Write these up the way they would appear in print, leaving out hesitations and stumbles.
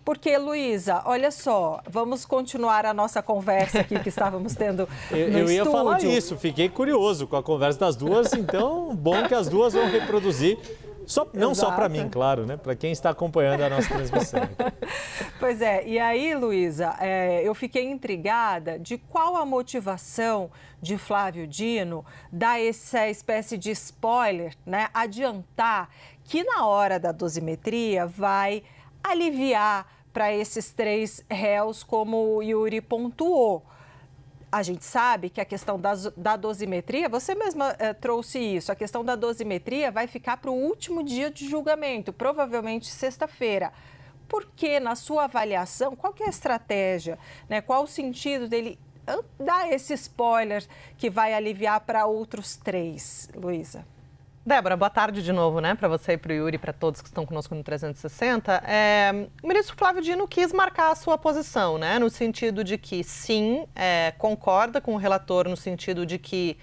Porque, Luísa, olha só, vamos continuar a nossa conversa aqui que estávamos tendo no Eu ia estúdio. falar isso, fiquei curioso com a conversa das duas, então bom que as duas vão reproduzir. Não só para mim, claro, né? Para quem está acompanhando a nossa transmissão. Pois é, e aí, Luísa, eu fiquei intrigada de qual a motivação de Flávio Dino dar essa espécie de spoiler, né? Adiantar que na hora da dosimetria vai aliviar para esses 3 réus, como o Yuri pontuou. A gente sabe que a questão da dosimetria, você mesma trouxe isso, a questão da dosimetria vai ficar para o último dia de julgamento, provavelmente sexta-feira. Por que, na sua avaliação, qual que é a estratégia, né? Qual o sentido dele dar esse spoiler que vai aliviar para outros 3, Luísa? Débora, boa tarde de novo, né, para você e para o Yuri, para todos que estão conosco no 360. O ministro Flávio Dino quis marcar a sua posição, né, no sentido de que, sim, concorda com o relator no sentido de que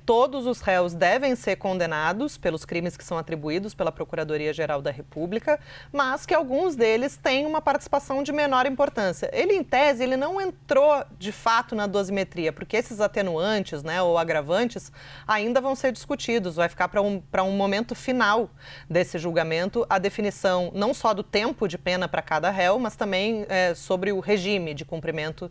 todos os réus devem ser condenados pelos crimes que são atribuídos pela Procuradoria-Geral da República, mas que alguns deles têm uma participação de menor importância. Ele, em tese, ele não entrou, de fato, na dosimetria, porque esses atenuantes, né, ou agravantes ainda vão ser discutidos, vai ficar para um momento final desse julgamento, a definição não só do tempo de pena para cada réu, mas também sobre o regime de cumprimento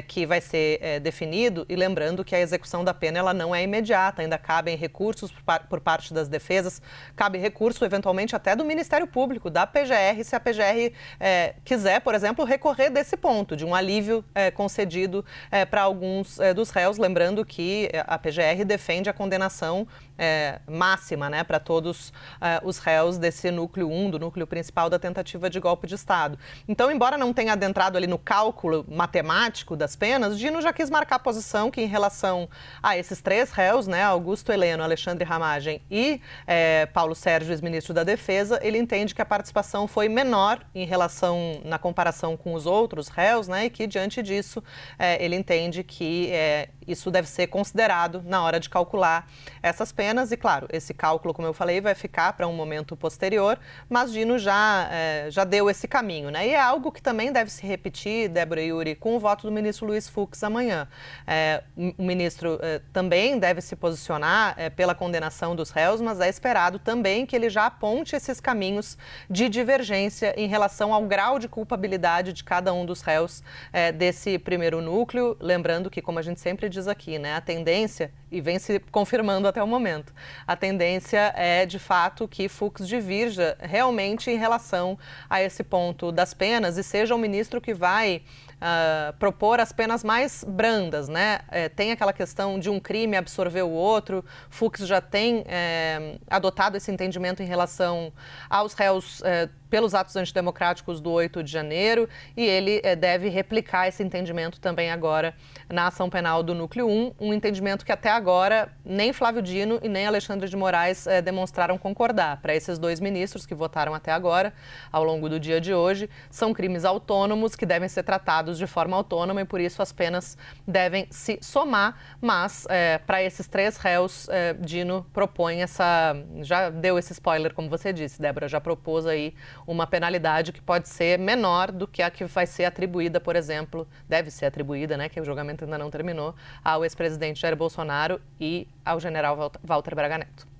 que vai ser definido. E lembrando que a execução da pena ela não é imediata, ainda cabem recursos por parte das defesas, cabe recurso eventualmente até do Ministério Público, da PGR, se a PGR quiser, por exemplo, recorrer desse ponto, de um alívio concedido para alguns dos réus, lembrando que a PGR defende a condenação máxima, né, para todos os réus desse núcleo 1, do núcleo principal da tentativa de golpe de Estado. Então, embora não tenha adentrado ali no cálculo matemático das penas, Dino já quis marcar a posição que, em relação a esses 3 réus, né, Augusto Heleno, Alexandre Ramagem e Paulo Sérgio, ex-ministro da Defesa, ele entende que a participação foi menor na comparação com os outros réus, né, e que, diante disso, ele entende que isso deve ser considerado na hora de calcular essas penas. E, claro, esse cálculo, como eu falei, vai ficar para um momento posterior, mas Dino já deu esse caminho, né? E é algo que também deve se repetir, Débora e Yuri, com o voto do ministro Luiz Fux amanhã. O ministro também deve se posicionar pela condenação dos réus, mas é esperado também que ele já aponte esses caminhos de divergência em relação ao grau de culpabilidade de cada um dos réus desse primeiro núcleo. Lembrando que, como a gente sempre diz aqui, né, a tendência, e vem se confirmando até o momento, a tendência é, de fato, que Fux divirja realmente em relação a esse ponto das penas e seja o ministro que vai propor as penas mais brandas, né? Tem aquela questão de um crime absorver o outro. Fux já tem adotado esse entendimento em relação aos réus pelos atos antidemocráticos do 8 de janeiro e ele deve replicar esse entendimento também agora na ação penal do Núcleo 1, um entendimento que até agora nem Flávio Dino e nem Alexandre de Moraes demonstraram concordar. Para esses 2 ministros que votaram até agora, ao longo do dia de hoje, são crimes autônomos que devem ser tratados de forma autônoma e por isso as penas devem se somar, mas para esses 3 réus, Dino propõe já deu esse spoiler, como você disse, Débora, já propôs aí uma penalidade que pode ser menor do que a que vai ser atribuída, por exemplo, deve ser atribuída, né, que o julgamento ainda não terminou, ao ex-presidente Jair Bolsonaro e ao general Walter Braga Neto.